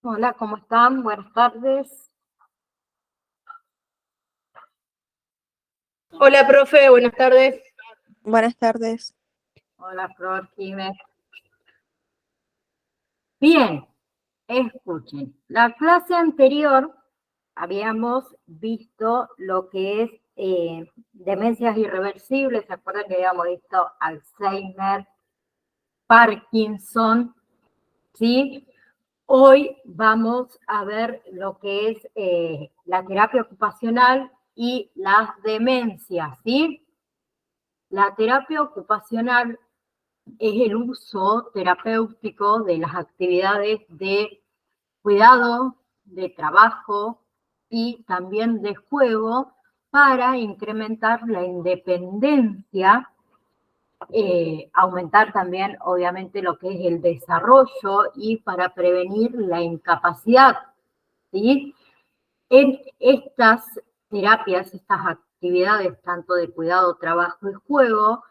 Hola, ¿cómo están? Buenas tardes. Hola, profe, buenas tardes. Buenas tardes. Hola, Flor, Jiménez. Bien, escuchen. La clase anterior habíamos visto lo que es demencias irreversibles. ¿Se acuerdan que habíamos visto Alzheimer, Parkinson? ¿Sí? Hoy vamos a ver lo que es la terapia ocupacional y las demencias, ¿sí? La terapia ocupacional es el uso terapéutico de las actividades de cuidado, de trabajo y también de juego para incrementar la independencia, aumentar también obviamente lo que es el desarrollo y para prevenir la incapacidad, ¿sí? En estas terapias, estas actividades tanto de cuidado, trabajo y juego,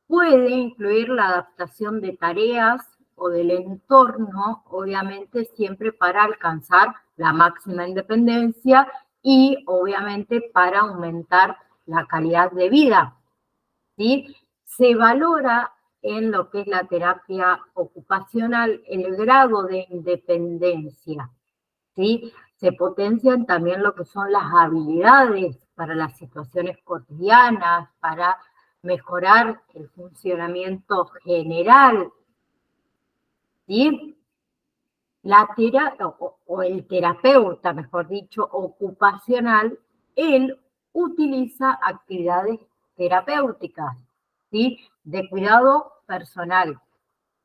puede incluir la adaptación de tareas o del entorno, obviamente siempre para alcanzar la máxima independencia y obviamente para aumentar la calidad de vida, ¿sí? Se valora en lo que es la terapia ocupacional el grado de independencia, ¿sí? Se potencian también lo que son las habilidades para las situaciones cotidianas, para mejorar el funcionamiento general, ¿sí? O el terapeuta, mejor dicho, ocupacional, él utiliza actividades terapéuticas, ¿sí? De cuidado personal,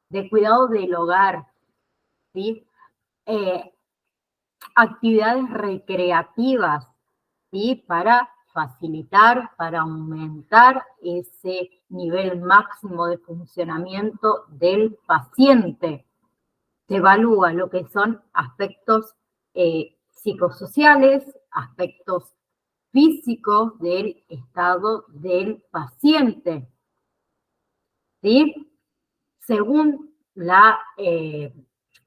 de cuidado del hogar, ¿sí? Eh, Actividades recreativas, ¿sí? Para facilitar, para aumentar ese nivel máximo de funcionamiento del paciente. Se evalúa lo que son aspectos psicosociales, aspectos físicos del estado del paciente, ¿sí? Según la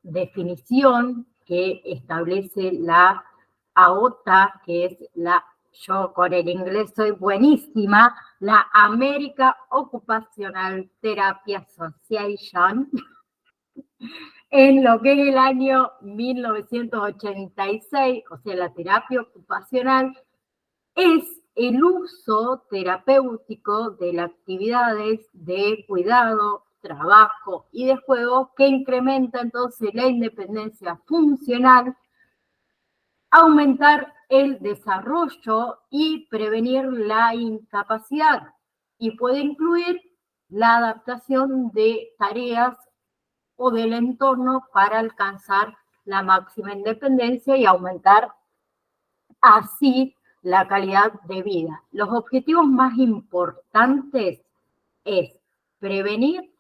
definición que establece la AOTA, que es yo con el inglés soy buenísima, la American Occupational Therapy Association, en lo que es el año 1986, o sea, la terapia ocupacional es el uso terapéutico de las actividades de cuidado, trabajo y de juego que incrementa entonces la independencia funcional, aumentar el desarrollo y prevenir la incapacidad. Y puede incluir la adaptación de tareas o del entorno para alcanzar la máxima independencia y aumentar así la calidad de vida. Los objetivos más importantes es prevenir,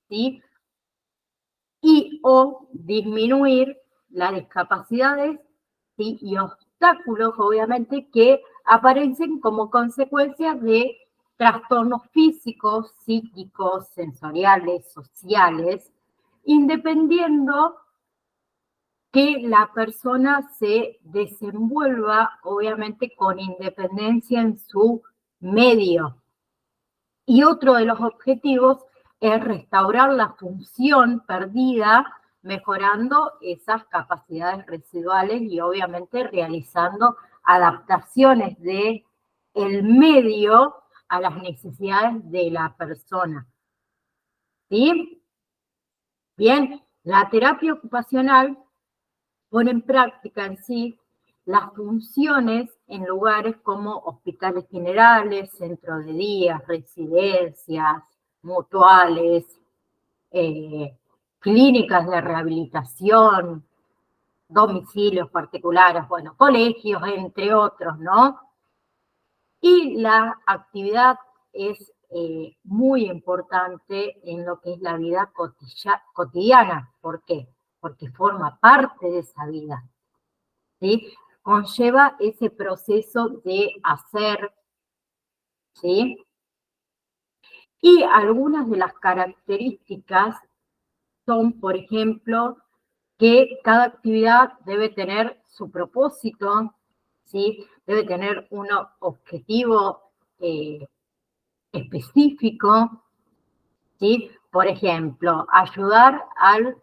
¿sí? Y o disminuir las discapacidades, ¿sí? Y obstáculos, obviamente, que aparecen como consecuencia de trastornos físicos, psíquicos, sensoriales, sociales, independiendo que la persona se desenvuelva, obviamente, con independencia en su medio. Y otro de los objetivos es restaurar la función perdida, mejorando esas capacidades residuales y obviamente realizando adaptaciones de el medio a las necesidades de la persona. ¿Sí? Bien, la terapia ocupacional pone en práctica en sí las funciones en lugares como hospitales generales, centros de día, residencias, mutuales, clínicas de rehabilitación, domicilios particulares, bueno, colegios, entre otros, ¿no? Y la actividad es muy importante en lo que es la vida cotidiana. ¿Por qué? Porque forma parte de esa vida, ¿sí? Conlleva ese proceso de hacer, ¿sí? Y algunas de las características son, por ejemplo, que cada actividad debe tener su propósito, ¿sí? Debe tener un objetivo específico, ¿sí? Por ejemplo, ayudar al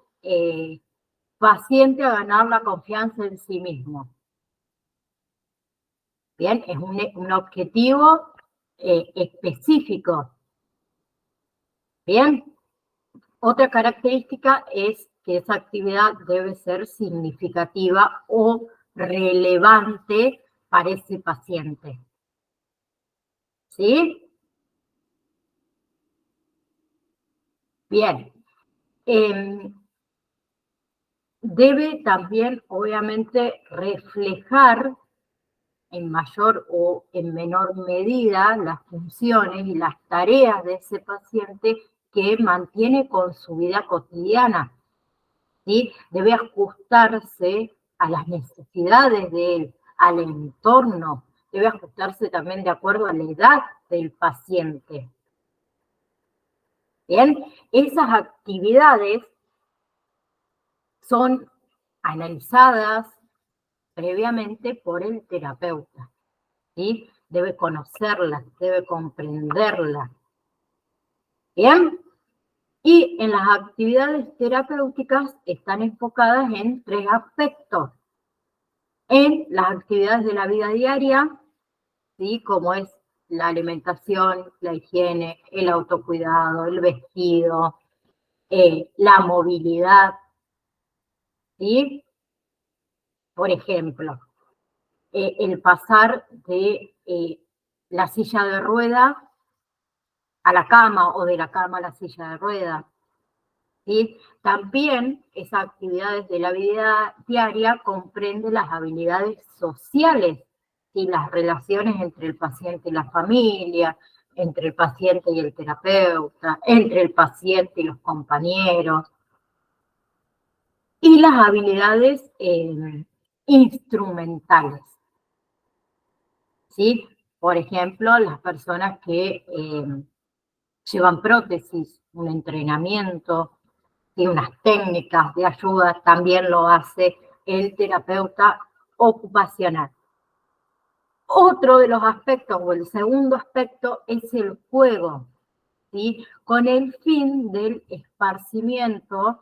paciente a ganar la confianza en sí mismo. Bien, es un objetivo específico. Bien, otra característica es que esa actividad debe ser significativa o relevante para ese paciente. ¿Sí? Bien. Debe también, obviamente, reflejar en mayor o en menor medida las funciones y las tareas de ese paciente que mantiene con su vida cotidiana. ¿Sí? Debe ajustarse a las necesidades de él, al entorno, debe ajustarse también de acuerdo a la edad del paciente. Bien, esas actividades son analizadas previamente por el terapeuta, ¿sí? Debe conocerlas, debe comprenderlas. Bien, y en las actividades terapéuticas están enfocadas en 3 aspectos. En las actividades de la vida diaria, ¿sí? Como es la alimentación, la higiene, el autocuidado, el vestido, la movilidad, ¿sí? Por ejemplo, el pasar de la silla de rueda a la cama o de la cama a la silla de rueda, ¿sí? También esas actividades de la vida diaria comprenden las habilidades sociales y las relaciones entre el paciente y la familia, entre el paciente y el terapeuta, entre el paciente y los compañeros, y las habilidades instrumentales, ¿sí? Por ejemplo, las personas que llevan prótesis, un entrenamiento, y unas técnicas de ayuda, también lo hace el terapeuta ocupacional. Otro de los aspectos, o el segundo aspecto, es el juego, ¿sí? Con el fin del esparcimiento,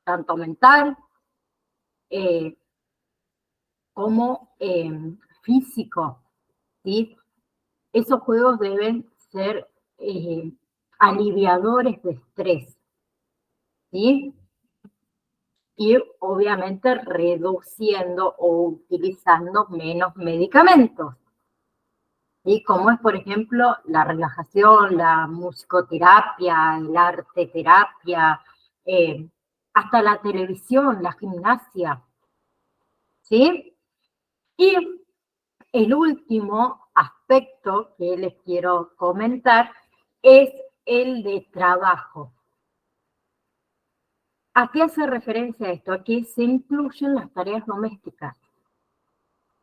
tanto mental como físico, ¿sí? Esos juegos deben ser aliviadores de estrés, ¿sí? Y obviamente reduciendo o utilizando menos medicamentos. ¿Sí? Como es, por ejemplo, la relajación, la musicoterapia, el arte terapia, hasta la televisión, la gimnasia. ¿Sí? Y el último aspecto que les quiero comentar es el de trabajo. ¿A qué hace referencia esto? A que se incluyen las tareas domésticas,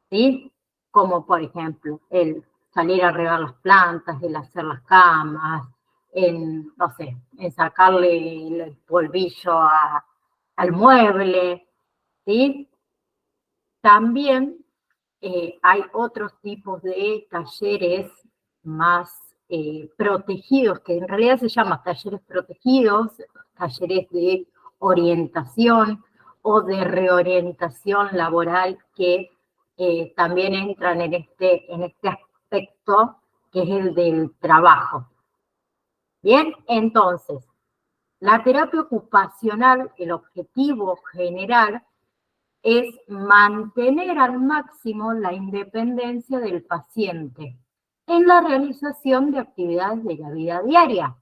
¿sí? Como por ejemplo, el salir a regar las plantas, el hacer las camas, en, no sé, en sacarle el polvillo al mueble, ¿sí? También hay otros tipos de talleres más protegidos, que en realidad se llaman talleres protegidos, talleres de orientación o de reorientación laboral que también entran en este aspecto que es el del trabajo. Bien, entonces, la terapia ocupacional, el objetivo general es mantener al máximo la independencia del paciente en la realización de actividades de la vida diaria.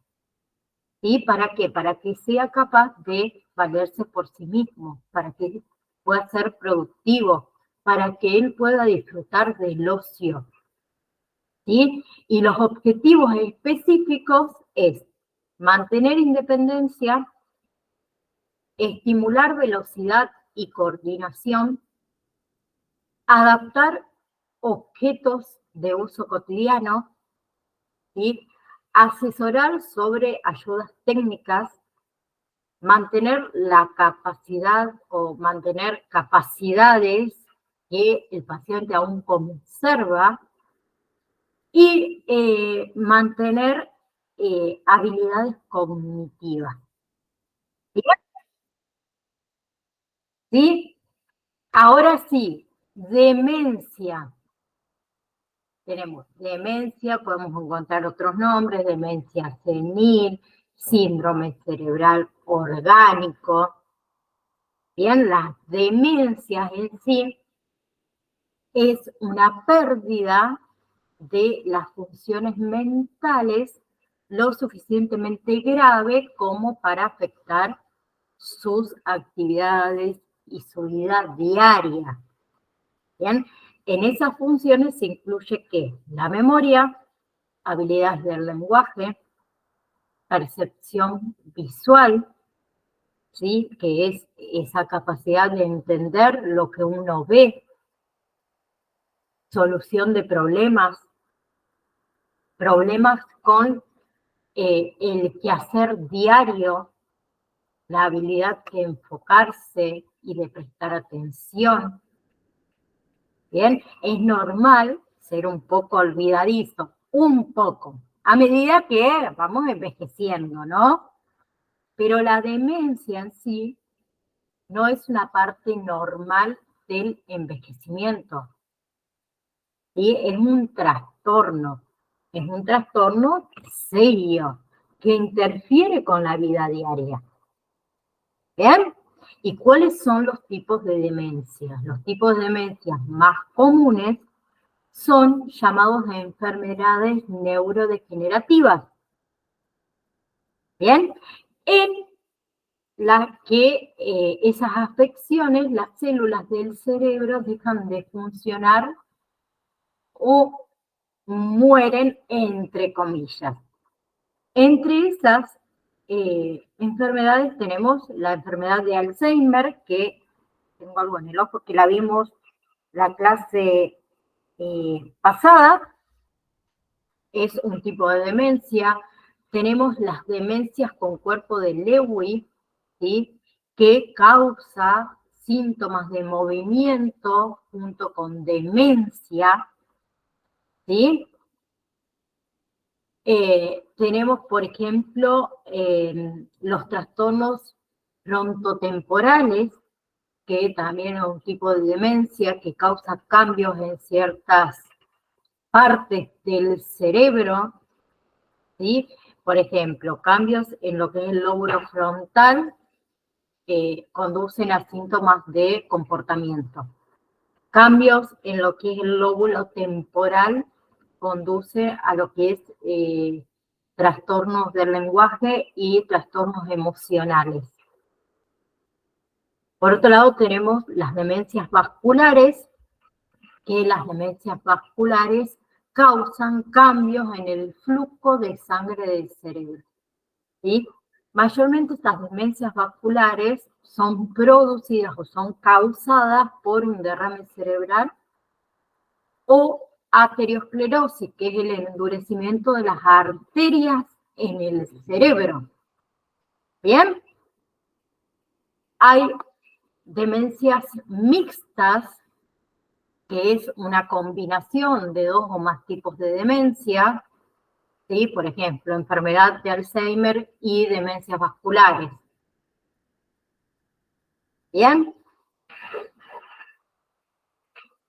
¿Sí? ¿Para qué? Para que sea capaz de valerse por sí mismo, para que pueda ser productivo, para que él pueda disfrutar del ocio. ¿Sí? Y los objetivos específicos es mantener independencia, estimular velocidad y coordinación, adaptar objetos de uso cotidiano, ¿sí? Asesorar sobre ayudas técnicas, mantener la capacidad o mantener capacidades que el paciente aún conserva y mantener habilidades cognitivas. ¿Bien? ¿Sí? Ahora sí, demencia. Tenemos demencia, podemos encontrar otros nombres, demencia senil, síndrome cerebral orgánico. Bien, las demencias en sí es una pérdida de las funciones mentales lo suficientemente grave como para afectar sus actividades y su vida diaria. Bien, en esas funciones se incluye ¿qué? La memoria, habilidades del lenguaje, percepción visual, ¿sí? Que es esa capacidad de entender lo que uno ve, solución de problemas con el quehacer diario, la habilidad de enfocarse y de prestar atención. Bien, es normal ser un poco olvidadizo, un poco, a medida que vamos envejeciendo, ¿no? Pero la demencia en sí no es una parte normal del envejecimiento, ¿sí? Es un trastorno serio que interfiere con la vida diaria. ¿Bien? ¿Y cuáles son los tipos de demencia? Los tipos de demencias más comunes son llamados de enfermedades neurodegenerativas. ¿Bien? En las que esas afecciones, las células del cerebro dejan de funcionar o mueren, entre comillas. Entre esas enfermedades tenemos la enfermedad de Alzheimer, que tengo algo en el ojo, que la vimos la clase pasada, es un tipo de demencia. Tenemos las demencias con cuerpo de Lewy, ¿sí? Que causa síntomas de movimiento junto con demencia, ¿sí? Tenemos, por ejemplo, los trastornos frontotemporales, que también es un tipo de demencia que causa cambios en ciertas partes del cerebro, ¿sí? Por ejemplo, cambios en lo que es el lóbulo frontal conducen a síntomas de comportamiento. Cambios en lo que es el lóbulo temporal conduce a lo que es trastornos del lenguaje y trastornos emocionales. Por otro lado, tenemos las demencias vasculares, que las demencias vasculares causan cambios en el flujo de sangre del cerebro, ¿sí? Mayormente estas demencias vasculares son producidas o son causadas por un derrame cerebral o aterosclerosis, que es el endurecimiento de las arterias en el cerebro. ¿Bien? Hay demencias mixtas, que es una combinación de dos o más tipos de demencia, ¿sí? Por ejemplo, enfermedad de Alzheimer y demencias vasculares. ¿Bien?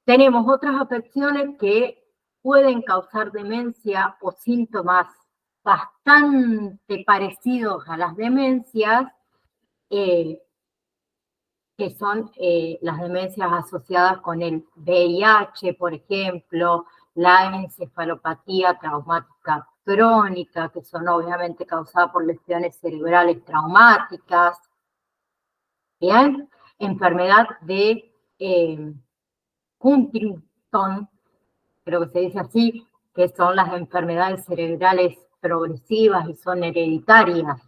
Tenemos otras afecciones que pueden causar demencia o síntomas bastante parecidos a las demencias, que son las demencias asociadas con el VIH, por ejemplo, la encefalopatía traumática crónica, que son obviamente causadas por lesiones cerebrales traumáticas. Bien, enfermedad de Huntington, creo que se dice así, que son las enfermedades cerebrales progresivas y son hereditarias.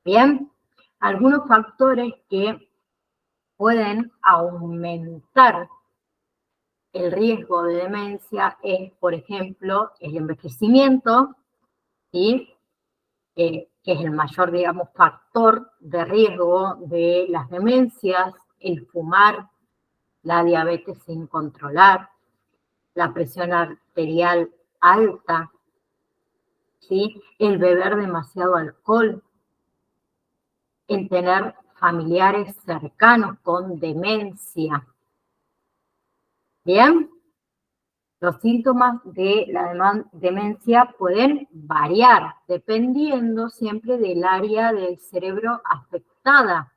Bien, algunos factores que pueden aumentar el riesgo de demencia es, por ejemplo, el envejecimiento, ¿sí? que es el mayor, digamos, factor de riesgo de las demencias, el fumar, la diabetes sin controlar, la presión arterial alta, ¿sí? El beber demasiado alcohol, el tener familiares cercanos con demencia. ¿Bien? Los síntomas de la demencia pueden variar dependiendo siempre del área del cerebro afectada,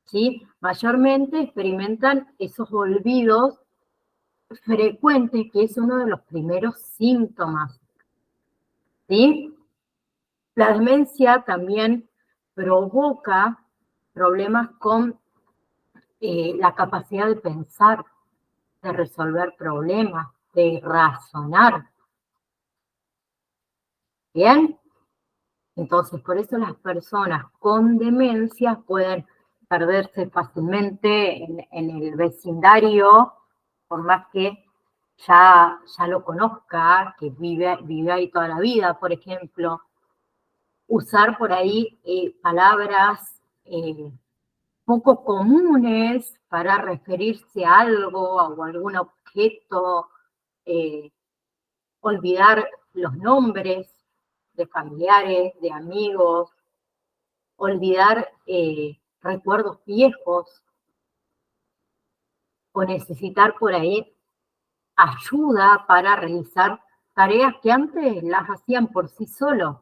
¿sí? Mayormente experimentan esos olvidos frecuentes, que es uno de los primeros síntomas, ¿sí? La demencia también provoca problemas con la capacidad de pensar, de resolver problemas, de razonar. ¿Bien? Entonces, por eso las personas con demencia pueden perderse fácilmente en el vecindario, por más que ya lo conozca, que vive ahí toda la vida, por ejemplo. Usar por ahí palabras poco comunes para referirse a algo o a algún objeto, olvidar los nombres de familiares, de amigos, olvidar recuerdos viejos o necesitar por ahí ayuda para realizar tareas que antes las hacían por sí solos.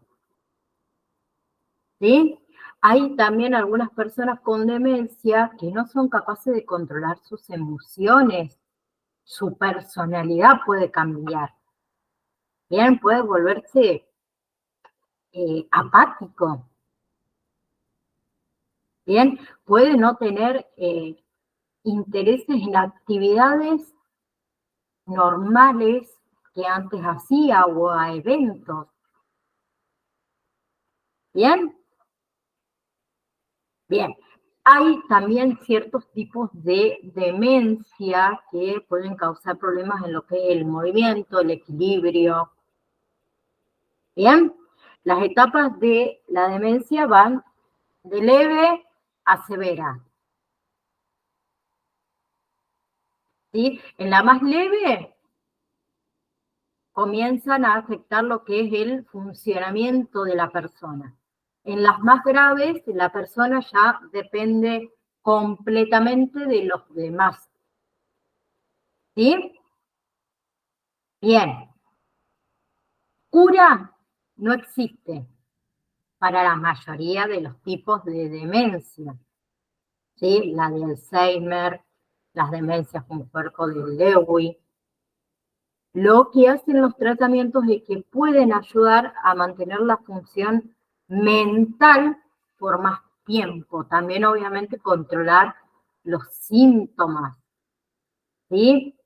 ¿Sí? Hay también algunas personas con demencia que no son capaces de controlar sus emociones, su personalidad puede cambiar. Bien, puede volverse apático. Bien, puede no tener intereses en actividades normales que antes hacía o a eventos. Bien, bien. Hay también ciertos tipos de demencia que pueden causar problemas en lo que es el movimiento, el equilibrio. Bien, las etapas de la demencia van de leve a severa. ¿Sí? En la más leve comienzan a afectar lo que es el funcionamiento de la persona. En las más graves, la persona ya depende completamente de los demás. ¿Sí? Bien. Cura no existe para la mayoría de los tipos de demencia. ¿Sí? La de Alzheimer, las demencias con cuerpo de Lewy. Lo que hacen los tratamientos es que pueden ayudar a mantener la función mental por más tiempo. También, obviamente, controlar los síntomas, ¿sí?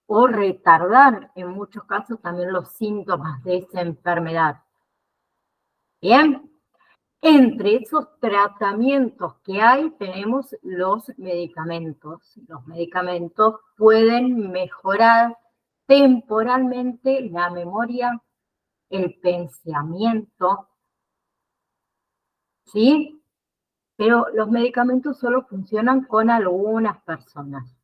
O retardar, en muchos casos, también los síntomas de esa enfermedad. Bien, entre esos tratamientos que hay, tenemos los medicamentos. Los medicamentos pueden mejorar temporalmente la memoria, el pensamiento, ¿sí? Pero los medicamentos solo funcionan con algunas personas.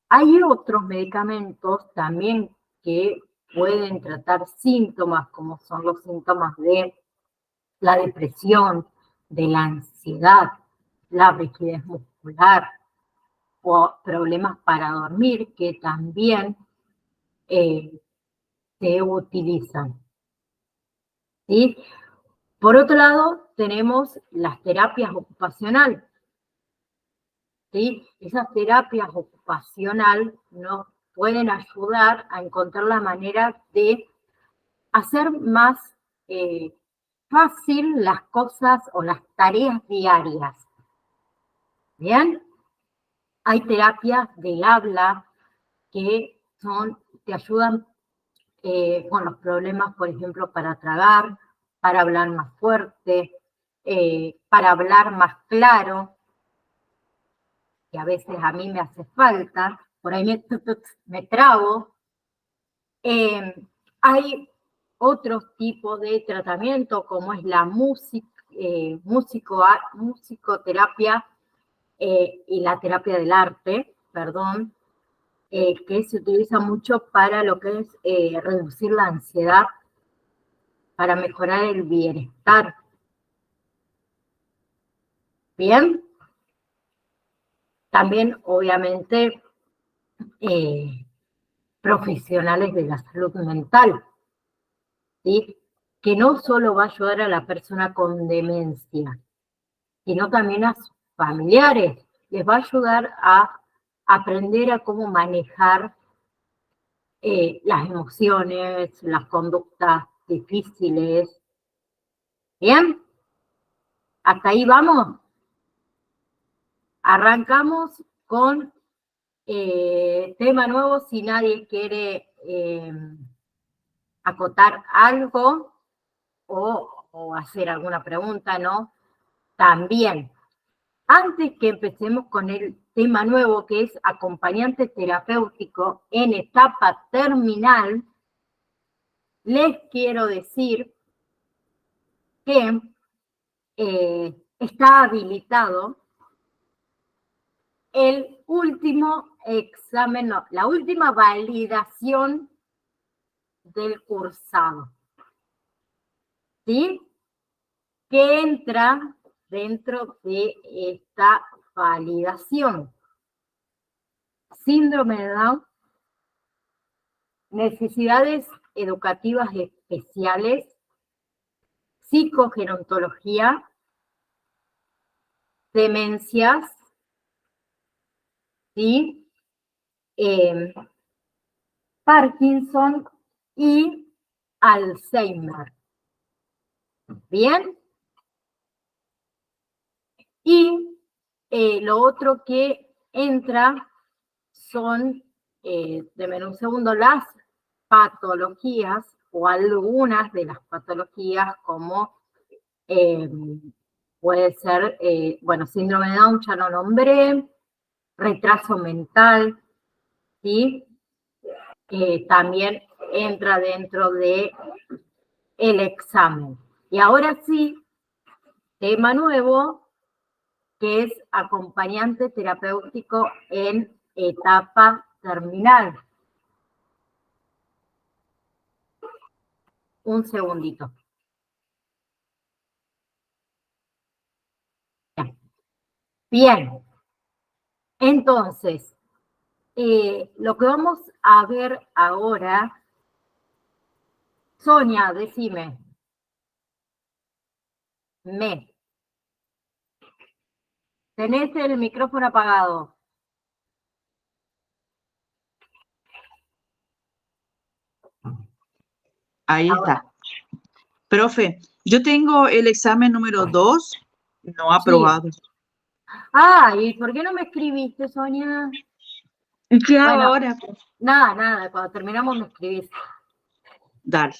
Hay otros medicamentos también que pueden tratar síntomas, como son los síntomas de la depresión, de la ansiedad, la rigidez muscular o problemas para dormir, que también se utilizan. ¿Sí? Por otro lado, tenemos las terapias ocupacionales. ¿Sí? Esas terapias ocupacionales nos pueden ayudar a encontrar la manera de hacer más fácil las cosas o las tareas diarias. ¿Bien? Hay terapias del habla que te ayudan con los problemas, por ejemplo, para tragar, para hablar más fuerte, para hablar más claro, que a veces a mí me hace falta, por ahí me trabo. Hay otros tipos de tratamiento, como es la musicoterapia y la terapia del arte, perdón, que se utiliza mucho para lo que es reducir la ansiedad, para mejorar el bienestar. Bien, también obviamente profesionales de la salud mental, ¿sí? Que no solo va a ayudar a la persona con demencia, sino también a sus familiares. Les va a ayudar a aprender a cómo manejar las emociones, las conductas difíciles. ¿Bien? ¿Hasta ahí vamos? Arrancamos con tema nuevo. Si nadie quiere acotar algo o hacer alguna pregunta, ¿no? También. Antes que empecemos con el tema nuevo, que es acompañante terapéutico en etapa terminal, les quiero decir que está habilitado el último examen, no, la última validación del cursado, ¿sí? Que entra dentro de esta validación. Síndrome de Down, necesidades educativas especiales, psicogerontología, demencias, ¿sí? Parkinson y Alzheimer. ¿Bien? Y lo otro que entra son, denme un segundo, las patologías o algunas de las patologías como puede ser, bueno, síndrome de Down ya lo nombré, retraso mental, ¿sí? También entra dentro de el examen. Y ahora sí, tema nuevo, que es acompañante terapéutico en etapa terminal. Un segundito. Bien. Entonces, lo que vamos a ver ahora, Sonia, decime. Tenés el micrófono apagado. Ahí está. Profe, yo tengo el examen número 2, no aprobado. Ah, ¿y por qué no me escribiste, Sonia? ¿Y qué hago Bueno, ahora? nada, cuando terminamos me escribís. Dale.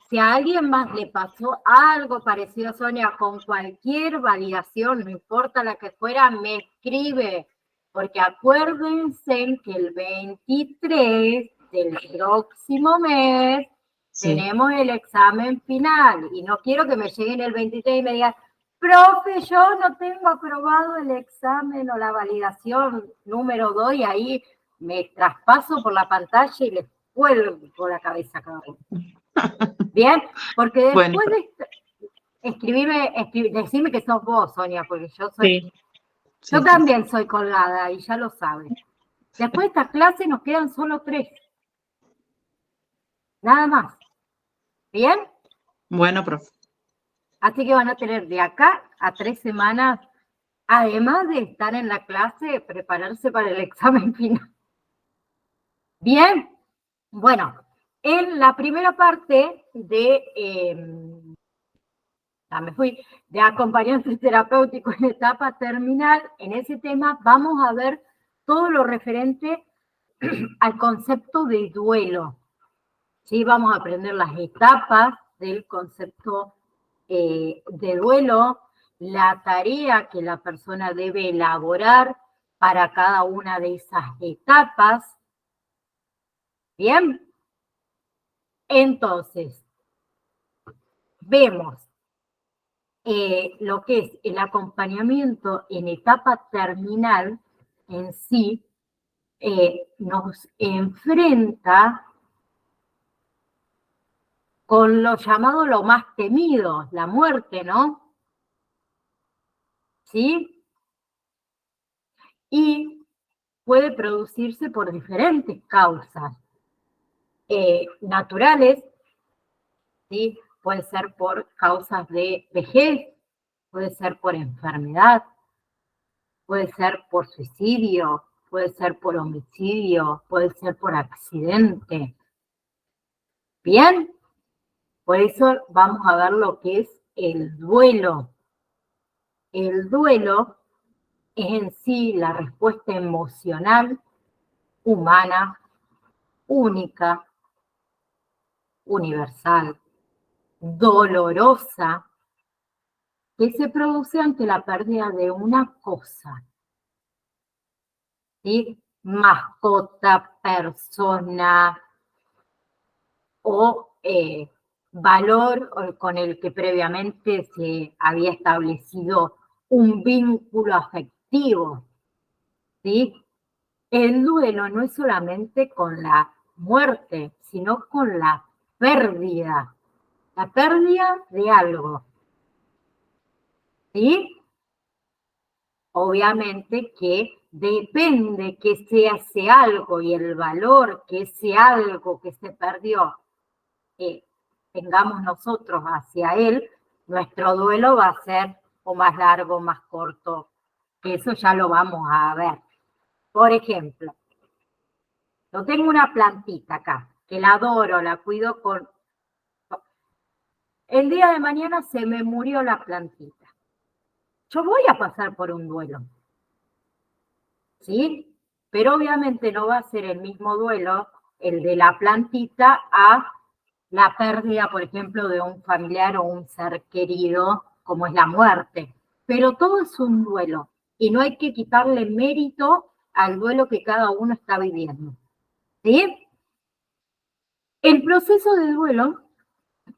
Si a alguien más le pasó algo parecido a Sonia con cualquier validación, no importa la que fuera, me escribe. Porque acuérdense que el 23 del próximo mes tenemos el examen final. Y no quiero que me lleguen el 23 y me digan, profe, yo no tengo aprobado el examen o la validación número 2 y ahí me traspaso por la pantalla y les cuelgo la cabeza a cada uno. Bien, porque después Bueno, de decime que sos vos, Sonia, porque yo soy... Sí. Yo también soy colgada y ya lo saben. Después de esta clase nos quedan solo 3. Nada más. ¿Bien? Bueno, profe. Así que van a tener de acá a 3 semanas, además de estar en la clase, prepararse para el examen final. ¿Bien? Bueno, en la primera parte de... de acompañante terapéutico en etapa terminal, en ese tema vamos a ver todo lo referente al concepto de duelo. ¿Sí? Vamos a aprender las etapas del concepto de duelo, la tarea que la persona debe elaborar para cada una de esas etapas. ¿Bien? Entonces, vemos lo que es el acompañamiento en etapa terminal en sí, nos enfrenta con lo llamado lo más temido, la muerte, ¿no? ¿Sí? Y puede producirse por diferentes causas naturales, ¿sí? Puede ser por causas de vejez, puede ser por enfermedad, puede ser por suicidio, puede ser por homicidio, puede ser por accidente. ¿Bien? Por eso vamos a ver lo que es el duelo. El duelo es en sí la respuesta emocional humana, única, universal, dolorosa, que se produce ante la pérdida de una cosa, ¿sí? Mascota, persona o valor con el que previamente se había establecido un vínculo afectivo, ¿sí? El duelo no es solamente con la muerte, sino con la pérdida de algo, ¿sí? Obviamente que depende que sea ese algo y el valor que ese algo que se perdió tengamos nosotros hacia él, nuestro duelo va a ser o más largo, más corto, que eso ya lo vamos a ver. Por ejemplo, yo tengo una plantita acá, que la adoro, la cuido con... El día de mañana se me murió la plantita. Yo voy a pasar por un duelo, ¿sí? Pero obviamente no va a ser el mismo duelo el de la plantita a la pérdida, por ejemplo, de un familiar o un ser querido, como es la muerte. Pero todo es un duelo y no hay que quitarle mérito al duelo que cada uno está viviendo, ¿sí? El proceso de duelo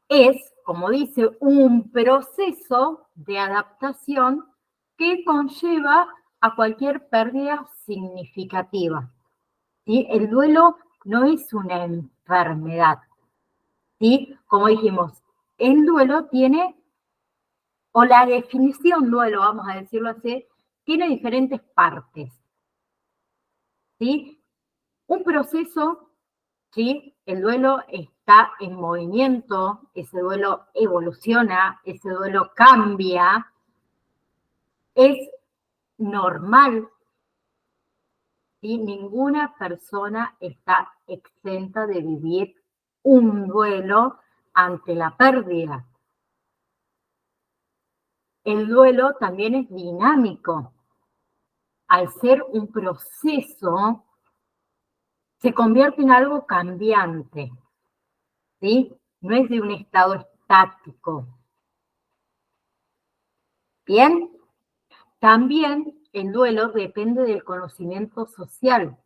es, como dice, un proceso de adaptación que conlleva a cualquier pérdida significativa, ¿sí? El duelo no es una enfermedad, ¿sí? Como dijimos, el duelo tiene, o la definición duelo, vamos a decirlo así, tiene diferentes partes, ¿sí? Un proceso, ¿sí? El duelo está en movimiento, ese duelo evoluciona, ese duelo cambia, es normal, ¿sí? Ninguna persona está exenta de vivir un duelo ante la pérdida. El duelo también es dinámico. Al ser un proceso, se convierte en algo cambiante, ¿sí? No es de un estado estático. ¿Bien? También el duelo depende del conocimiento social.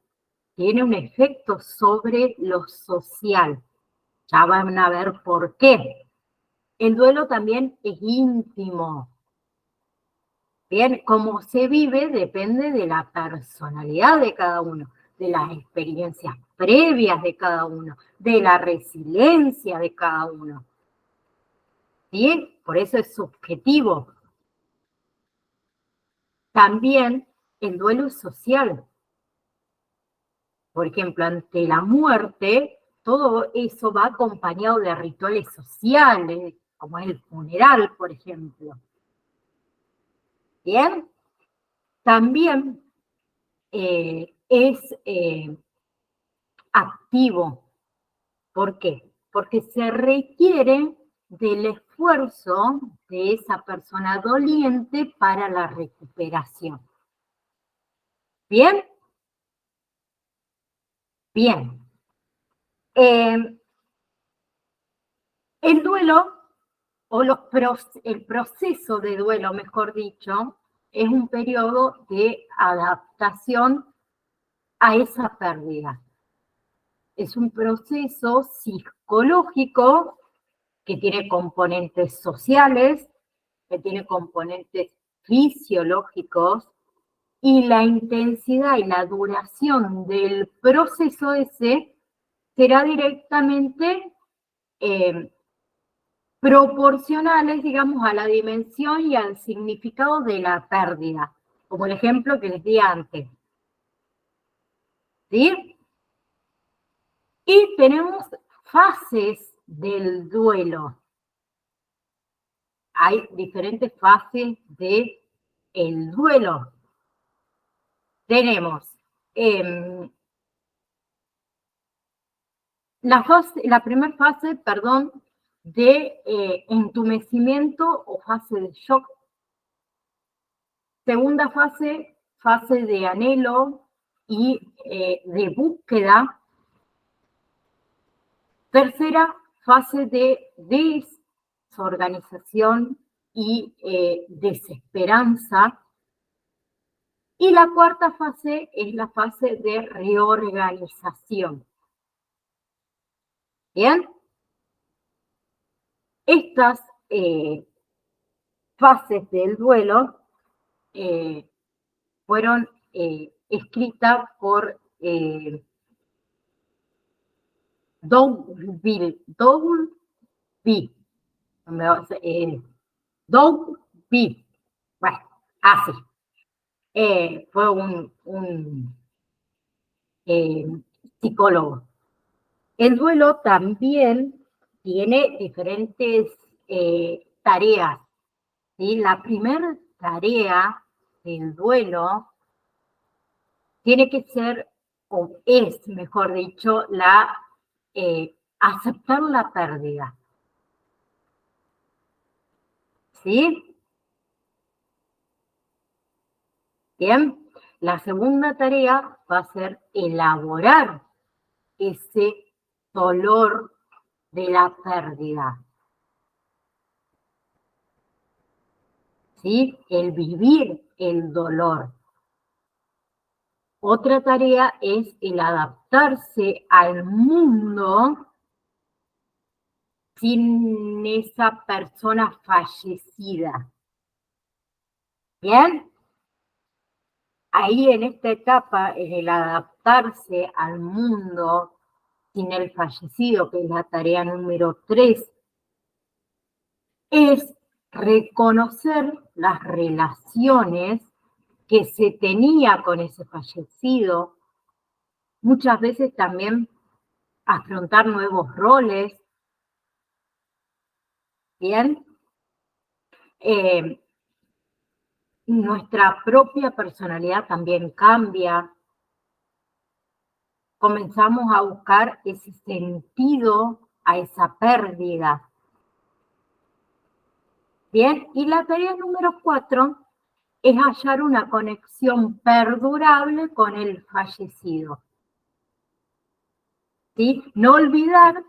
Tiene un efecto sobre lo social. Ya van a ver por qué. El duelo también es íntimo. Bien, cómo se vive depende de la personalidad de cada uno, de las experiencias previas de cada uno, de la resiliencia de cada uno. ¿Sí? Por eso es subjetivo. También el duelo es social. Por ejemplo, ante la muerte, todo eso va acompañado de rituales sociales, como es el funeral, por ejemplo. ¿Bien? También es activo. ¿Por qué? Porque se requiere del esfuerzo de esa persona doliente para la recuperación. ¿Bien? Bien. El duelo, o el proceso de duelo, mejor dicho, es un periodo de adaptación a esa pérdida. es un proceso psicológico que tiene componentes sociales, que tiene componentes fisiológicos, y la intensidad y la duración del proceso ese será directamente proporcionales, digamos, a la dimensión y al significado de la pérdida, como el ejemplo que les di antes. ¿Sí? Y tenemos fases del duelo. Hay diferentes fases del duelo. Tenemos la primera fase, perdón, de entumecimiento o fase de shock. Segunda fase, fase de anhelo y de búsqueda. Tercera, fase de desorganización y desesperanza. Y la cuarta fase es la fase de reorganización. ¿Bien? Estas fases del duelo fueron escritas por Dowdby. Bueno, así. Fue un psicólogo. El duelo también tiene diferentes tareas. ¿Sí? La primera tarea del duelo tiene que ser, o es, mejor dicho, aceptar la pérdida. ¿Sí? Bien. La segunda tarea va a ser elaborar ese dolor de la pérdida. ¿Sí? El vivir el dolor. Otra tarea es el adaptarse al mundo sin esa persona fallecida. ¿Bien? Ahí en esta etapa, en el adaptarse al mundo sin el fallecido, que es la tarea número 3, es reconocer las relaciones que se tenía con ese fallecido, muchas veces también afrontar nuevos roles. Bien, nuestra propia personalidad también cambia. Comenzamos a buscar ese sentido a esa pérdida. Bien, y la tarea número 4 es hallar una conexión perdurable con el fallecido. ¿Sí? No olvidar,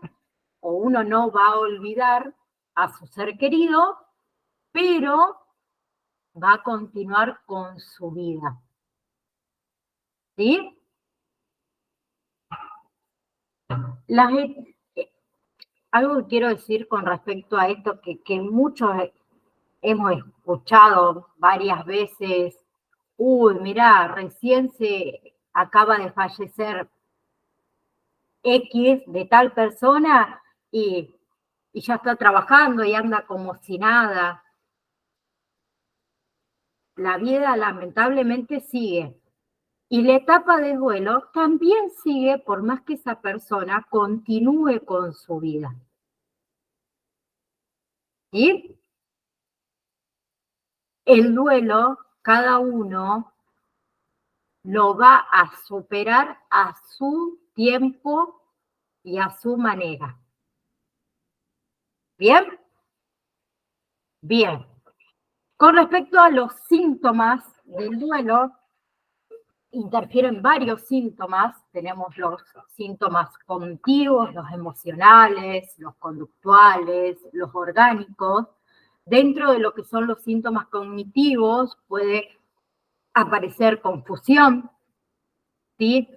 o uno no va a olvidar a su ser querido, pero va a continuar con su vida. ¿Sí? Algo que quiero decir con respecto a esto, que muchos hemos escuchado varias veces: uy, mirá, recién se acaba de fallecer X de tal persona y ya está trabajando y anda como si nada. La vida lamentablemente sigue. Y la etapa de duelo también sigue por más que esa persona continúe con su vida. ¿Sí? El duelo, cada uno lo va a superar a su tiempo y a su manera. ¿Bien? Bien. Con respecto a los síntomas del duelo, interfieren varios síntomas. Tenemos los síntomas cognitivos, los emocionales, los conductuales, los orgánicos. Dentro de lo que son los síntomas cognitivos puede aparecer confusión, ¿sí?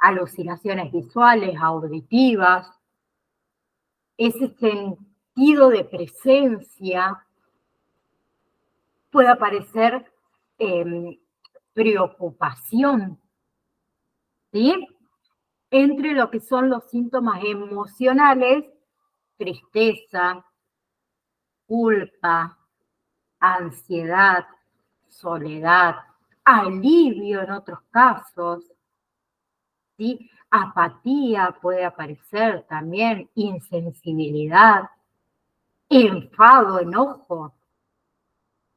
alucinaciones visuales, auditivas, ese sentido de presencia, puede aparecer preocupación, ¿sí? Entre lo que son los síntomas emocionales, tristeza, culpa, ansiedad, soledad, alivio en otros casos, ¿sí? Apatía puede aparecer también, insensibilidad, enfado, enojo,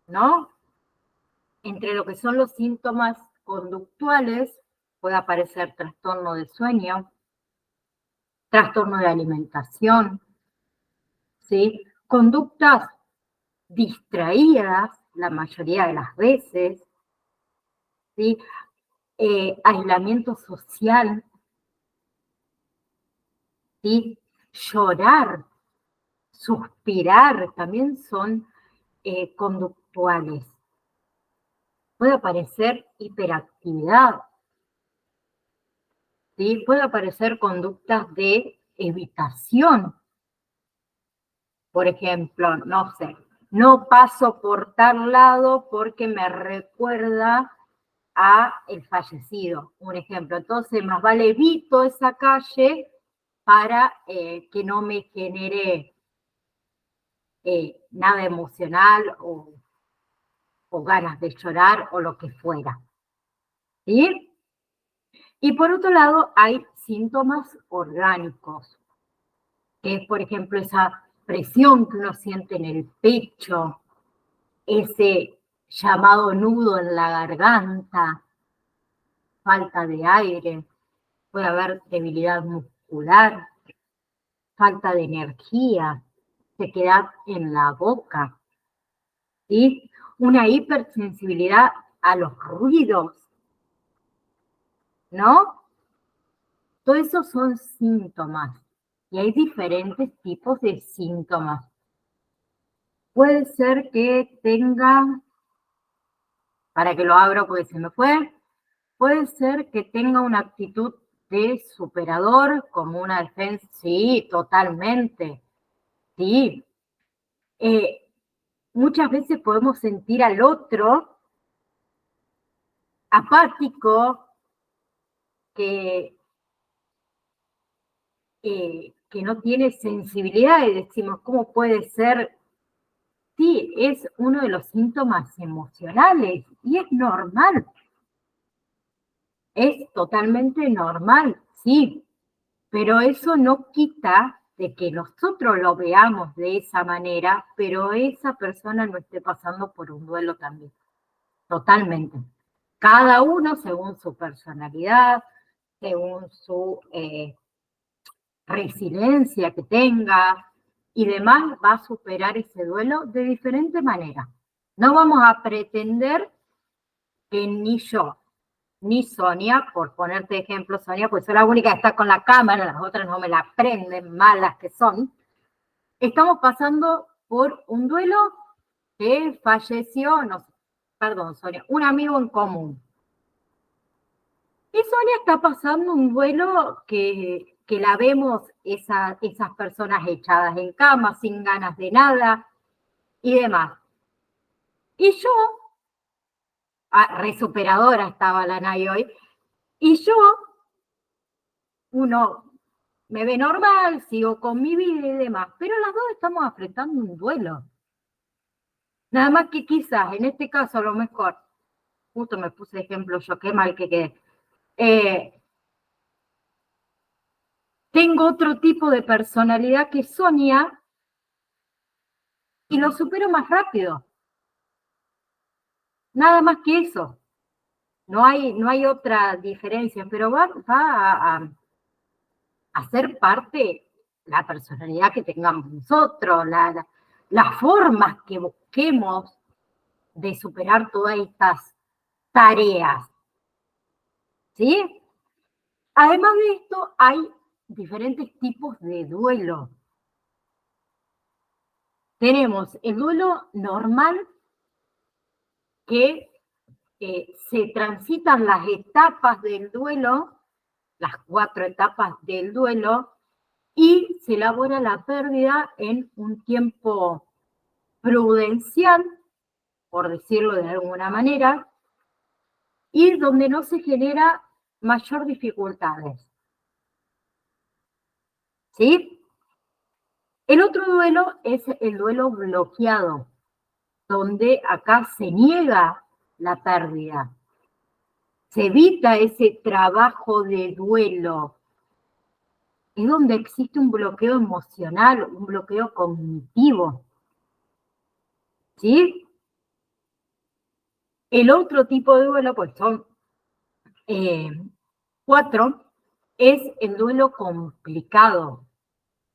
¿no? Entre lo que son los síntomas conductuales puede aparecer trastorno de sueño, trastorno de alimentación, ¿sí? Conductas distraídas la mayoría de las veces, ¿sí? Aislamiento social, ¿sí? Llorar, suspirar, también son conductuales. Puede aparecer hiperactividad, ¿sí? Puede aparecer conductas de evitación. Por ejemplo, no sé, no paso por tal lado porque me recuerda a el fallecido, un ejemplo. Entonces, más vale evito esa calle para que no me genere nada emocional o ganas de llorar o lo que fuera. ¿Sí? Y por otro lado, hay síntomas orgánicos, que es, por ejemplo, esa presión que uno siente en el pecho, ese llamado nudo en la garganta, falta de aire, puede haber debilidad muscular, falta de energía, sequedad en la boca, ¿sí? Una hipersensibilidad a los ruidos, ¿no? Todo eso son síntomas y hay diferentes tipos de síntomas. Puede ser que tenga, para que lo abro porque se me fue, puede ser que tenga una actitud de superador, como una defensa, sí, totalmente, sí. Muchas veces podemos sentir al otro apático, que no tiene sensibilidad y decimos, ¿cómo puede ser? Sí, es uno de los síntomas emocionales y es normal. Es totalmente normal, sí, pero eso no quita de que nosotros lo veamos de esa manera, pero esa persona no esté pasando por un duelo también. Totalmente. Cada uno según su personalidad, según su resiliencia que tenga y demás, va a superar ese duelo de diferente manera. No vamos a pretender que ni yo, ni Sonia, por ponerte ejemplo, Sonia, pues soy la única que está con la cámara, las otras no me la prenden, malas que son, estamos pasando por un duelo que falleció, no sé, perdón, Sonia, un amigo en común. Y Sonia está pasando un duelo que la vemos esas personas echadas en cama, sin ganas de nada y demás. Y yo, resuperadora estaba la Nay hoy, y yo, uno me ve normal, sigo con mi vida y demás, pero las dos estamos enfrentando un duelo. Nada más que quizás, en este caso a lo mejor, justo me puse ejemplo yo, qué mal que quedé, tengo otro tipo de personalidad que Sonia y lo supero más rápido. Nada más que eso. No hay otra diferencia, pero va a ser parte la personalidad que tengamos nosotros, las formas que busquemos de superar todas estas tareas. ¿Sí? Además de esto, hay diferentes tipos de duelo. Tenemos el duelo normal, que se transitan las etapas del duelo las 4 etapas del duelo y se elabora la pérdida en un tiempo prudencial, por decirlo de alguna manera, y donde no se genera mayor dificultades. ¿Sí? El otro duelo es el duelo bloqueado, donde acá se niega la pérdida. Se evita ese trabajo de duelo. Es donde existe un bloqueo emocional, un bloqueo cognitivo. ¿Sí? El otro tipo de duelo, pues son 4, es el duelo complicado.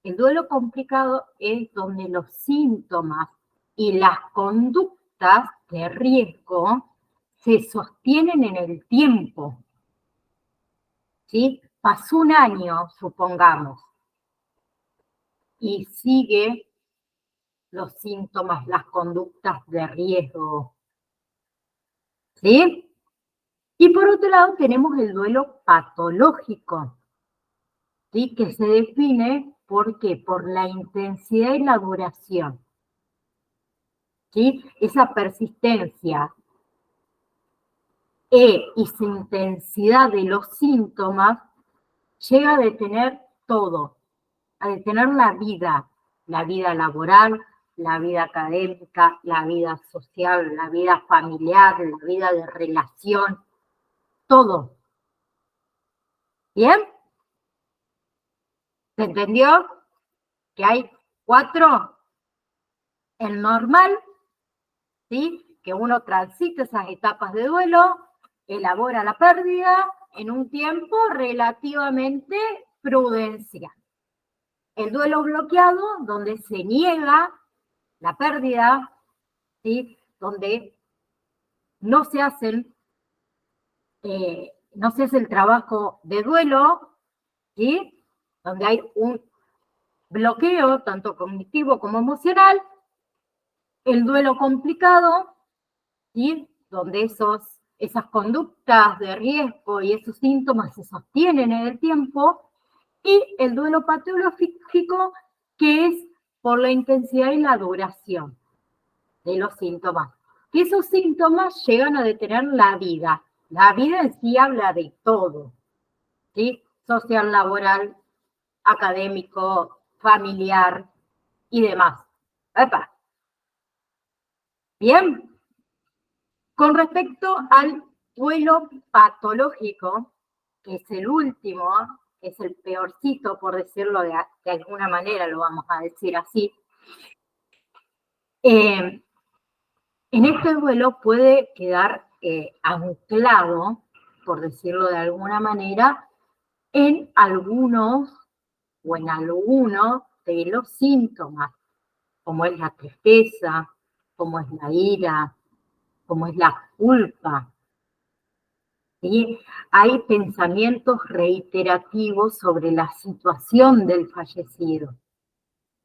El duelo complicado es donde los síntomas y las conductas de riesgo se sostienen en el tiempo. ¿Sí? Pasó un año, supongamos, y sigue los síntomas, las conductas de riesgo. ¿Sí? Y por otro lado tenemos el duelo patológico, ¿sí? Que se define ¿por qué? Por la intensidad y la duración. ¿Sí? Esa persistencia y su intensidad de los síntomas llega a detener todo, a detener la vida laboral, la vida académica, la vida social, la vida familiar, la vida de relación, todo. ¿Bien? ¿Se entendió? Que hay 4. El normal, ¿sí? Que uno transita esas etapas de duelo, elabora la pérdida en un tiempo relativamente prudencial. El duelo bloqueado, donde se niega la pérdida, ¿sí? Donde no se hace el trabajo de duelo, ¿sí? Donde hay un bloqueo tanto cognitivo como emocional. El duelo complicado, ¿sí? Donde esas conductas de riesgo y esos síntomas se sostienen en el tiempo. Y el duelo patológico, que es por la intensidad y la duración de los síntomas. Que esos síntomas llegan a detener la vida. La vida en sí habla de todo, ¿sí? Social, laboral, académico, familiar y demás. ¡Epa! Bien. Con respecto al duelo patológico, que es el último, que es el peorcito, por decirlo de alguna manera, lo vamos a decir así, en este duelo puede quedar anclado, por decirlo de alguna manera, en algunos o en alguno de los síntomas, como es la tristeza, como es la ira, como es la culpa. ¿Sí? Hay pensamientos reiterativos sobre la situación del fallecido,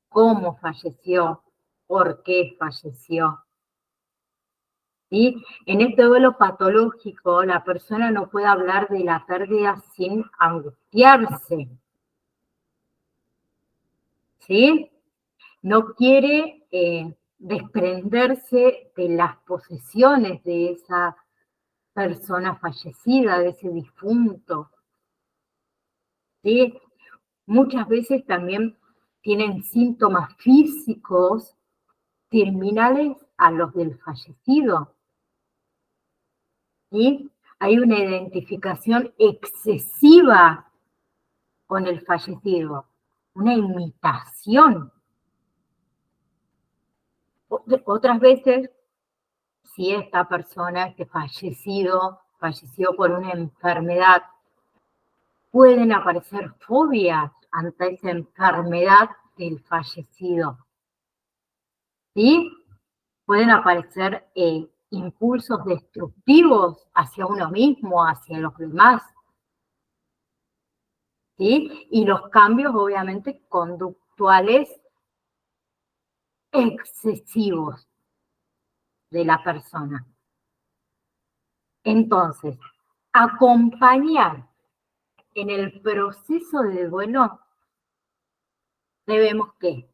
cómo falleció, por qué falleció. ¿Sí? En este duelo patológico, la persona no puede hablar de la pérdida sin angustiarse. ¿Sí? No quiere desprenderse de las posesiones de esa persona fallecida, de ese difunto. ¿Sí? Muchas veces también tienen síntomas físicos terminales a los del fallecido. ¿Sí? Hay una identificación excesiva con el fallecido, una imitación. Otras veces, si esta persona que falleció por una enfermedad, pueden aparecer fobias ante esa enfermedad del fallecido. ¿Sí? Pueden aparecer impulsos destructivos hacia uno mismo, hacia los demás. ¿Sí? Y los cambios, obviamente, conductuales excesivos de la persona. Entonces, acompañar en el proceso de duelo debemos ¿qué?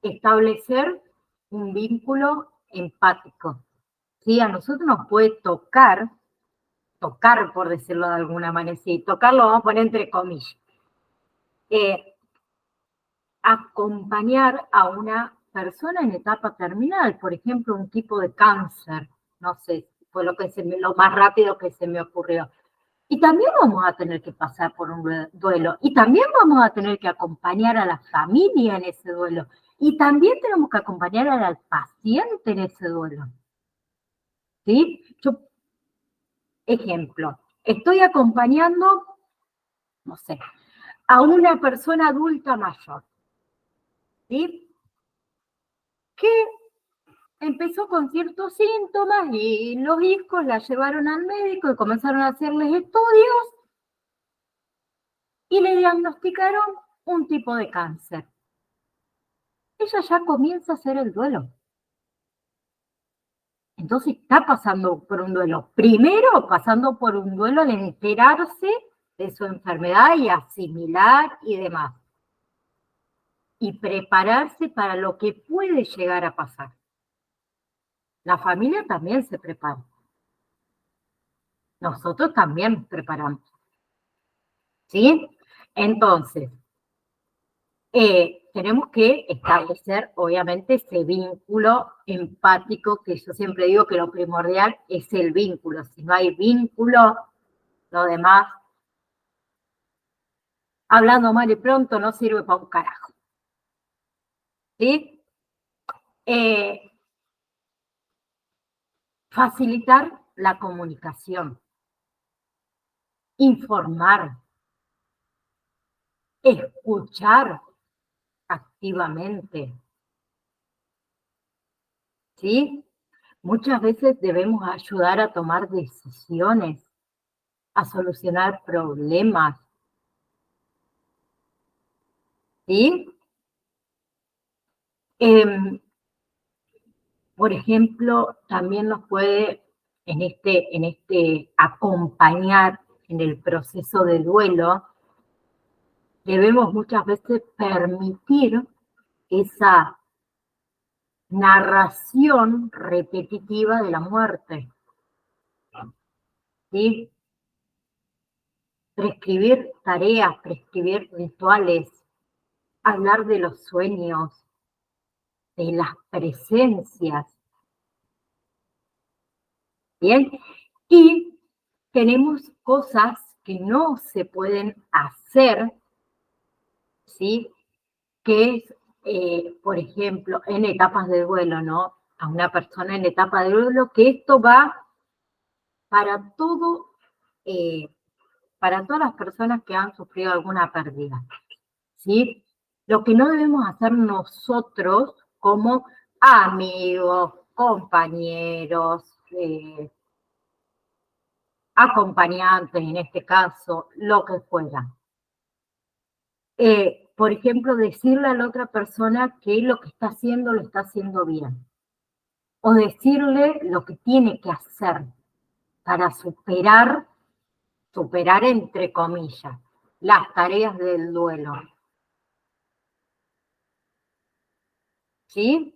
Establecer un vínculo empático. ¿Sí? A nosotros nos puede tocar por decirlo de alguna manera, sí, tocar lo vamos a poner entre comillas, acompañar a una persona en etapa terminal, por ejemplo, un tipo de cáncer, no sé, fue lo más rápido que se me ocurrió. Y también vamos a tener que pasar por un duelo, y también vamos a tener que acompañar a la familia en ese duelo, y también tenemos que acompañar al paciente en ese duelo. ¿Sí? Ejemplo, estoy acompañando, no sé, a una persona adulta mayor, ¿sí? Que empezó con ciertos síntomas y los hijos la llevaron al médico y comenzaron a hacerles estudios y le diagnosticaron un tipo de cáncer. Ella ya comienza a hacer el duelo. Entonces está pasando por un duelo. Primero pasando por un duelo al enterarse de su enfermedad y asimilar y demás. Y prepararse para lo que puede llegar a pasar. La familia también se prepara. Nosotros también nos preparamos. ¿Sí? Entonces, tenemos que establecer, obviamente, ese vínculo empático, que yo siempre digo que lo primordial es el vínculo. Si no hay vínculo, lo demás, hablando mal y pronto, no sirve para un carajo. ¿Sí? Facilitar la comunicación, informar, escuchar activamente. ¿Sí? Muchas veces debemos ayudar a tomar decisiones, a solucionar problemas. ¿Sí? Por ejemplo, también nos puede en este acompañar en el proceso de duelo, debemos muchas veces permitir esa narración repetitiva de la muerte. ¿Sí? Prescribir tareas, prescribir rituales, hablar de los sueños, de las presencias. ¿Bien? Y tenemos cosas que no se pueden hacer, ¿sí? Que es, por ejemplo, en etapas de duelo, ¿no? A una persona en etapa de duelo, que esto va para todo, para todas las personas que han sufrido alguna pérdida, ¿sí? Lo que no debemos hacer nosotros como amigos, compañeros, acompañantes, en este caso, lo que fuera. Por ejemplo, decirle a la otra persona que lo que está haciendo lo está haciendo bien. O decirle lo que tiene que hacer para superar entre comillas, las tareas del duelo. ¿Sí?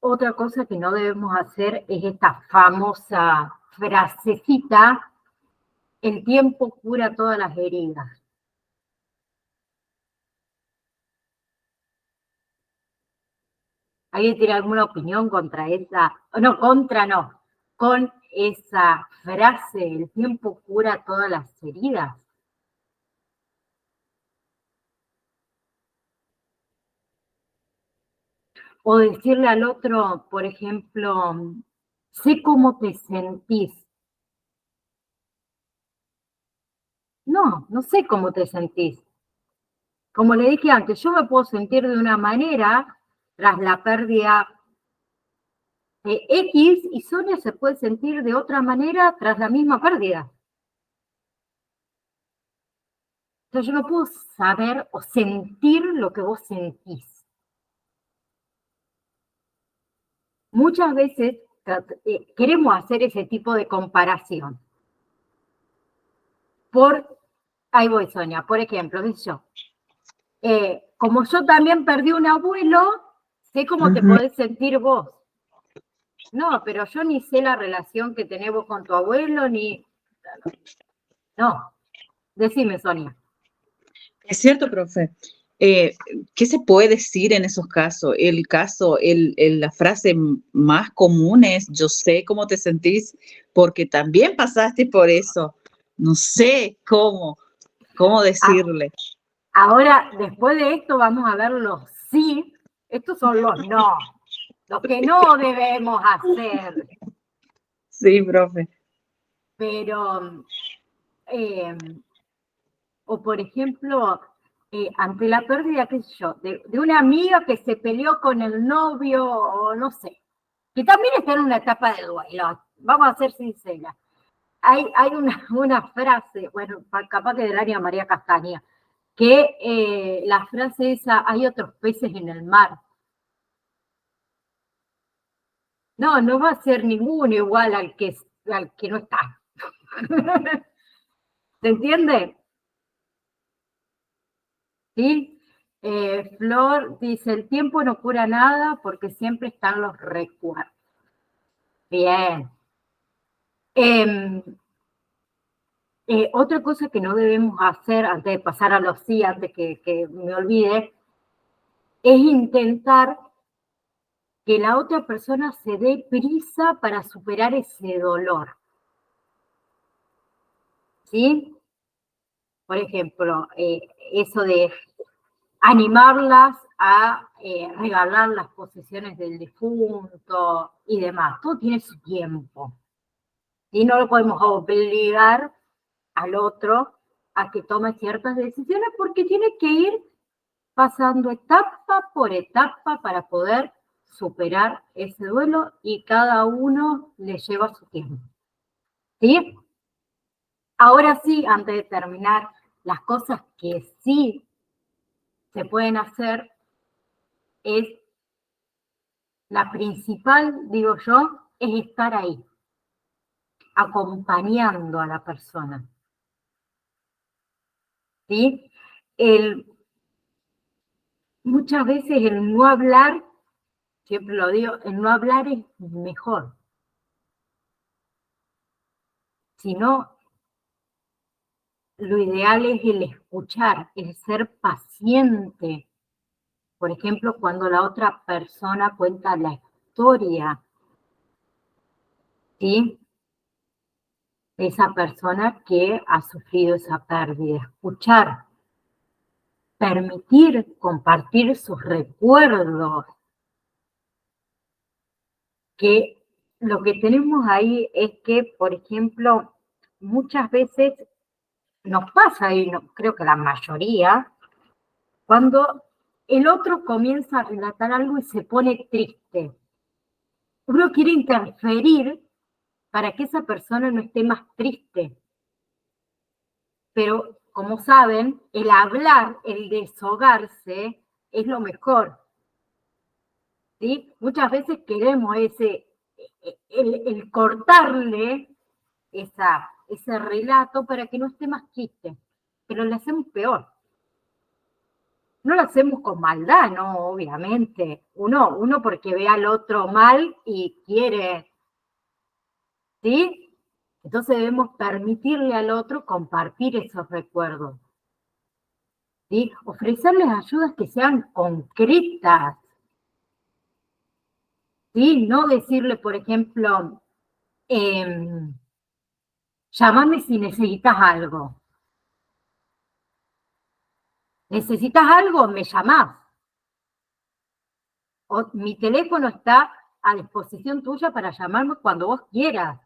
Otra cosa que no debemos hacer es esta famosa frasecita, el tiempo cura todas las heridas. ¿Alguien tiene alguna opinión contra esa? No, con esa frase, el tiempo cura todas las heridas. O decirle al otro, por ejemplo, sé cómo te sentís. No, no sé cómo te sentís. Como le dije antes, yo me puedo sentir de una manera tras la pérdida de X y Sonia se puede sentir de otra manera tras la misma pérdida. Entonces yo no puedo saber o sentir lo que vos sentís. Muchas veces queremos hacer ese tipo de comparación. ahí voy, Sonia, por ejemplo, qué sé yo, como yo también perdí un abuelo, sé cómo te podés sentir vos. No, pero yo ni sé la relación que tenés vos con tu abuelo, ni... No, decime, Sonia. Es cierto, profe. ¿Qué se puede decir en esos casos? La frase más común es, yo sé cómo te sentís porque también pasaste por eso. No sé cómo decirle. Ahora, después de esto, vamos a ver los sí. Estos son los no. Lo que no debemos hacer. Sí, profe. Pero, o por ejemplo, ante la pérdida, qué sé yo, de una amiga que se peleó con el novio, o no sé, que también está en una etapa de duelo. Vamos a ser sinceras. Hay una frase, bueno, capaz que del área María Castaña, que la frase esa, hay otros peces en el mar. No, no va a ser ninguno igual al que no está. ¿Se entiende? ¿Sí? Flor dice, el tiempo no cura nada porque siempre están los recuerdos. Bien. Otra cosa que no debemos hacer antes de pasar a los sí, antes que me olvide, es intentar que la otra persona se dé prisa para superar ese dolor. ¿Sí? Por ejemplo, eso de animarlas a regalar las posesiones del difunto y demás. Todo tiene su tiempo. Y no lo podemos obligar al otro a que tome ciertas decisiones porque tiene que ir pasando etapa por etapa para poder superar ese duelo y cada uno le lleva su tiempo. ¿Sí? Ahora sí, antes de terminar, las cosas que sí se pueden hacer es, la principal, digo yo, es estar ahí, acompañando a la persona. ¿Sí? Muchas veces el no hablar, siempre lo digo, el no hablar es mejor. Si no, lo ideal es el escuchar, el ser paciente. Por ejemplo, cuando la otra persona cuenta la historia, ¿sí? Esa persona que ha sufrido esa pérdida. Escuchar, permitir compartir sus recuerdos, que lo que tenemos ahí es que, por ejemplo, muchas veces nos pasa, y no, creo que la mayoría, cuando el otro comienza a relatar algo y se pone triste. Uno quiere interferir para que esa persona no esté más triste. Pero, como saben, el hablar, el deshogarse, es lo mejor. ¿Sí? Muchas veces queremos el cortarle ese relato para que no esté más triste, pero le hacemos peor. No lo hacemos con maldad, no, obviamente. Uno porque ve al otro mal y quiere, ¿sí? Entonces debemos permitirle al otro compartir esos recuerdos, ¿sí? Ofrecerles ayudas que sean concretas, ¿sí? No decirle, por ejemplo, llámame si necesitas algo. ¿Necesitas algo? Me llamás. Mi teléfono está a disposición tuya para llamarme cuando vos quieras.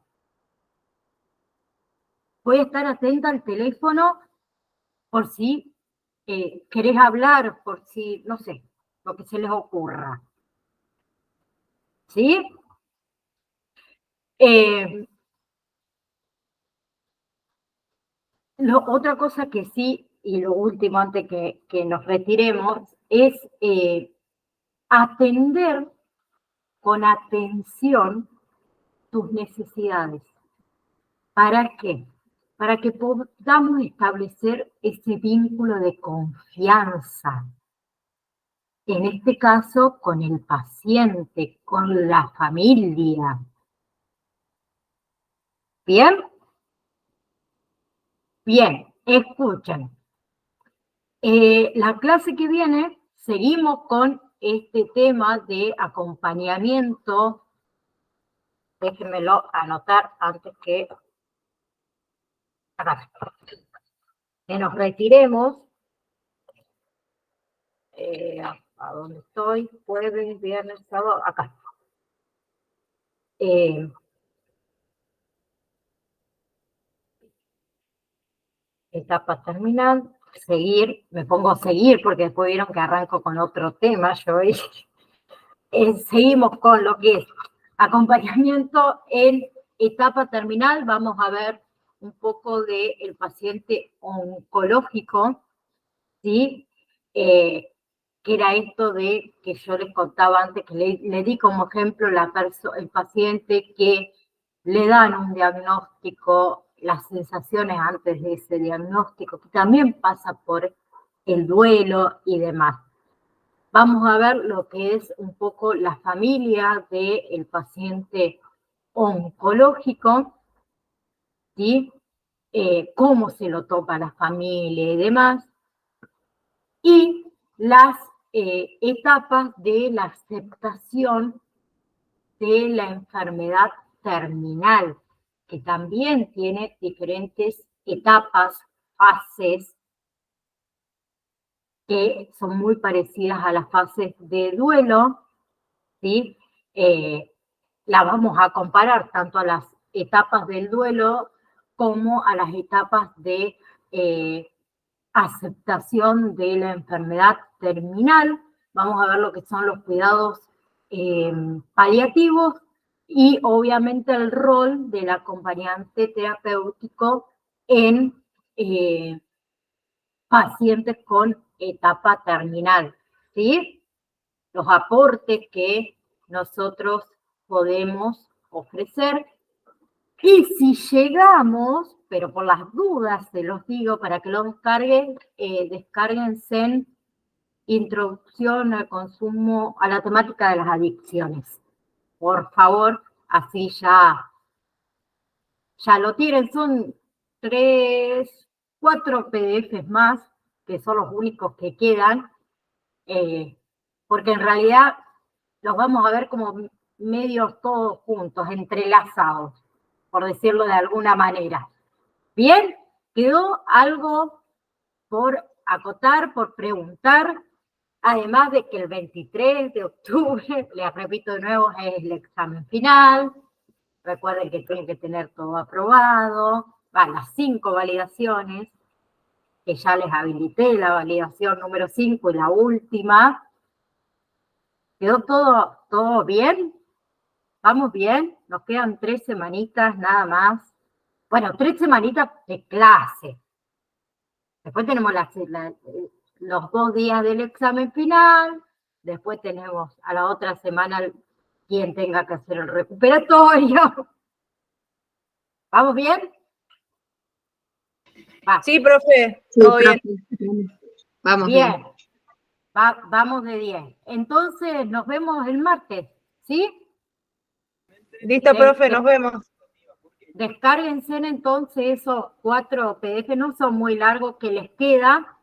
Voy a estar atenta al teléfono por si querés hablar, por si, no sé, lo que se les ocurra. ¿Sí? Otra cosa que sí, y lo último antes que nos retiremos, es atender con atención tus necesidades. ¿Para qué? para que podamos establecer ese vínculo de confianza. En este caso, con el paciente, con la familia. ¿Bien? Bien, escuchen. La clase que viene, seguimos con este tema de acompañamiento. Déjenmelo anotar antes que nos retiremos. ¿A dónde estoy? Jueves, viernes, sábado, acá. Etapa terminal, seguir, me pongo a seguir porque después vieron que arranco con otro tema, seguimos con lo que es acompañamiento en etapa terminal. Vamos a ver un poco del paciente oncológico, ¿sí? Que era esto de que yo les contaba antes, que le di como ejemplo el paciente que le dan un diagnóstico, las sensaciones antes de ese diagnóstico, que también pasa por el duelo y demás. Vamos a ver lo que es un poco la familia del paciente oncológico, ¿sí? Cómo se lo toca la familia y demás, y las etapas de la aceptación de la enfermedad terminal, que también tiene diferentes etapas, fases, que son muy parecidas a las fases de duelo, ¿sí? La vamos a comparar tanto a las etapas del duelo como a las etapas de aceptación de la enfermedad terminal. Vamos a ver lo que son los cuidados paliativos y obviamente el rol del acompañante terapéutico en pacientes con etapa terminal, ¿sí? Los aportes que nosotros podemos ofrecer. Y si llegamos, pero por las dudas se los digo para que lo descarguen, descárguense en Introducción al consumo, a la temática de las adicciones. Por favor, así ya lo tienen. Son 3, 4 PDFs más, que son los únicos que quedan, porque en realidad los vamos a ver como medios todos juntos, entrelazados, por decirlo de alguna manera. Bien, ¿quedó algo por acotar, por preguntar? Además de que el 23 de octubre, les repito de nuevo, es el examen final. Recuerden que tienen que tener todo aprobado. Van las 5 validaciones, que ya les habilité, la validación número 5 y la última. ¿Quedó todo bien? ¿Vamos bien? Nos quedan 3 semanitas nada más. Bueno, 3 semanitas de clase. Después tenemos los 2 días del examen final. Después tenemos a la otra semana quien tenga que hacer el recuperatorio. ¿Vamos bien? Va. Sí, profe, todo bien. Vamos bien. Vamos de 10. Entonces, nos vemos el martes, ¿sí? Listo, profe, nos vemos. Descárguense entonces esos 4 PDF, no son muy largos, que les queda.